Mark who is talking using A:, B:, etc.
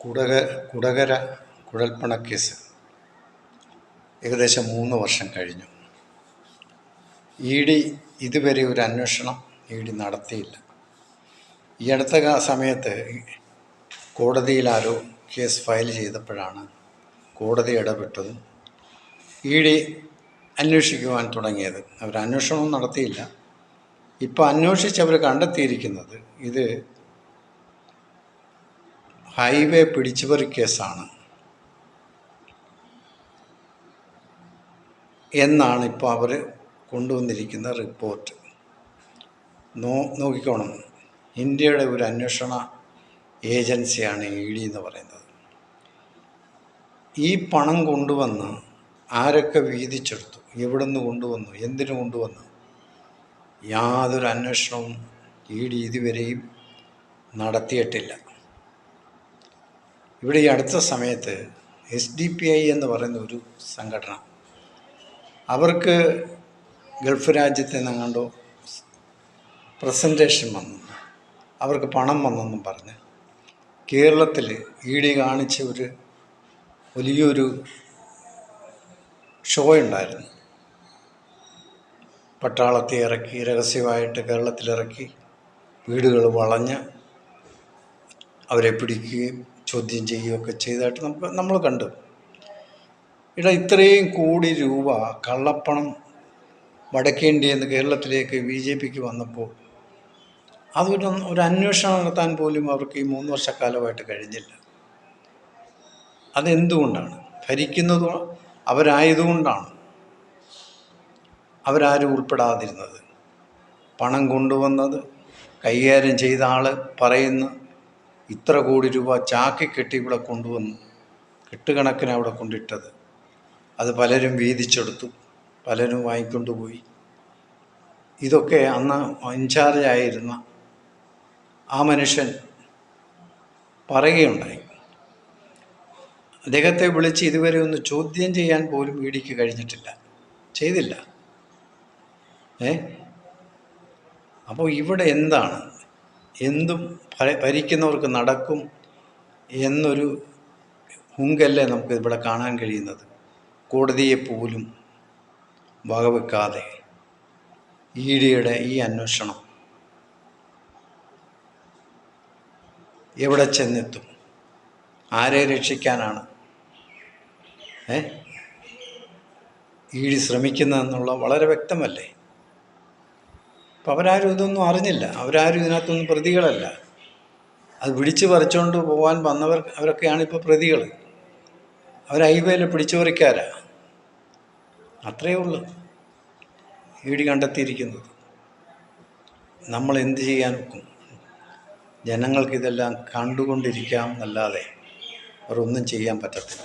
A: കുടകര കുഴൽപ്പണക്കേസ് ഏകദേശം 3 വർഷം കഴിഞ്ഞു. ഇ.ഡി. ഇതുവരെ ഒരു അന്വേഷണം നടത്തിയില്ല. ഈ അടുത്ത സമയത്ത് കോടതിയിൽ ആരോ കേസ് ഫയൽ ചെയ്തപ്പോഴാണ് കോടതി ഇടപെട്ടതും ഇ.ഡി. അന്വേഷിക്കുവാൻ തുടങ്ങിയത്. അവർ അന്വേഷണവും നടത്തിയില്ല. ഇപ്പോൾ അന്വേഷിച്ചവർ കണ്ടെത്തിയിരിക്കുന്നത് ഇത് ഹൈവേ പിടിച്ചുപറി കേസാണ് എന്നാണ് ഇപ്പോൾ അവർ കൊണ്ടുവന്നിരിക്കുന്ന റിപ്പോർട്ട്. നോക്കിക്കോണം, ഇന്ത്യയുടെ ഒരു അന്വേഷണ ഏജൻസിയാണ് ഇ.ഡി. എന്ന് പറയുന്നത്. ഈ പണം കൊണ്ടുവന്ന് ആരൊക്കെ വീതിച്ചെടുത്തു, എവിടെ നിന്ന് കൊണ്ടുവന്നു, എന്തിനു കൊണ്ടുവന്നു, യാതൊരു അന്വേഷണവും ഇ.ഡി. ഇതുവരെയും നടത്തിയിട്ടില്ല. ഇവിടെ ഈ അടുത്ത സമയത്ത് SDPI എന്ന് പറയുന്ന ഒരു സംഘടന, അവർക്ക് ഗൾഫ് രാജ്യത്ത് നിന്നെങ്ങാണ്ടോ പ്രസൻറ്റേഷൻ വന്നു, അവർക്ക് പണം വന്നെന്നും പറഞ്ഞ് കേരളത്തിൽ ഇ.ഡി. കാണിച്ച ഒരു വലിയൊരു ഷോ ഉണ്ടായിരുന്നു. പട്ടാളത്തെ ഇറക്കി രഹസ്യമായിട്ട് കേരളത്തിലിറക്കി വീടുകൾ വളഞ്ഞ് അവരെ പിടിക്കുകയും ചോദ്യം ചെയ്യുകയൊക്കെ ചെയ്തതായിട്ട് നമ്മൾ കണ്ടു. ഇത്രയും കോടി രൂപ കള്ളപ്പണം വടക്കേ ഇന്ത്യയിൽ നിന്ന് കേരളത്തിലേക്ക് BJPക്ക് വന്നപ്പോൾ ഒരു അന്വേഷണം നടത്താൻ പോലും അവർക്ക് ഈ 3 വർഷക്കാലമായിട്ട് കഴിഞ്ഞില്ല. അതെന്തുകൊണ്ടാണ്? ഭരിക്കുന്നത് അവരായതുകൊണ്ടാണ് അവരാരും ഉൾപ്പെടാതിരുന്നത്. പണം കൊണ്ടുവന്നത് കൈകാര്യം ചെയ്ത ആൾ പറയുന്ന ഇത്ര കോടി രൂപ ചാക്കി കെട്ടി ഇവിടെ കൊണ്ടുവന്നു, കെട്ടുകണക്കിന് അവിടെ കൊണ്ടിട്ടത്. അത് പലരും വീതിച്ചെടുത്തു, പലരും വാങ്ങിക്കൊണ്ടുപോയി. ഇതൊക്കെ അന്ന് ഇൻചാർജായിരുന്ന ആ മനുഷ്യൻ പറയുകയുണ്ടായി. അദ്ദേഹത്തെ വിളിച്ച് ഇതുവരെ ഒന്ന് ചോദ്യം ചെയ്യാൻ പോലും ഇ.ഡിക്ക് കഴിഞ്ഞിട്ടില്ല, ചെയ്തില്ല. അപ്പോൾ ഇവിടെ എന്താണ്, എന്തും ഭരിക്കുന്നവർക്ക് നടക്കും എന്നൊരു ഹുങ്കല്ലേ നമുക്ക് ഇവിടെ കാണാൻ കഴിയുന്നത്. കോടതിയെപ്പോലും വകവെക്കാതെ ഇ.ഡിയുടെ ഈ അന്വേഷണം എവിടെ ചെന്നെത്തും? ആരെ രക്ഷിക്കാനാണ് ഇ.ഡി ശ്രമിക്കുന്നതെന്നുള്ള വളരെ വ്യക്തമല്ലേ. അപ്പം അവരാരും ഇതൊന്നും അറിഞ്ഞില്ല, അവരാരും ഇതിനകത്തൊന്നും പ്രതികളല്ല. അത് പിടിച്ചു പറിച്ചുകൊണ്ട് പോകാൻ അവരൊക്കെയാണ് ഇപ്പോൾ പ്രതികൾ. അവർ ഹൈവേയിൽ പിടിച്ചുപറിക്കാരാ. അത്രയേ ഉള്ളൂ ഇ.ഡി കണ്ടെത്തിയിരിക്കുന്നത്. നമ്മൾ എന്ത് ചെയ്യാൻ ഒക്കും? ജനങ്ങൾക്കിതെല്ലാം കണ്ടുകൊണ്ടിരിക്കാം എന്നല്ലാതെ അവരൊന്നും ചെയ്യാൻ പറ്റത്തില്ല.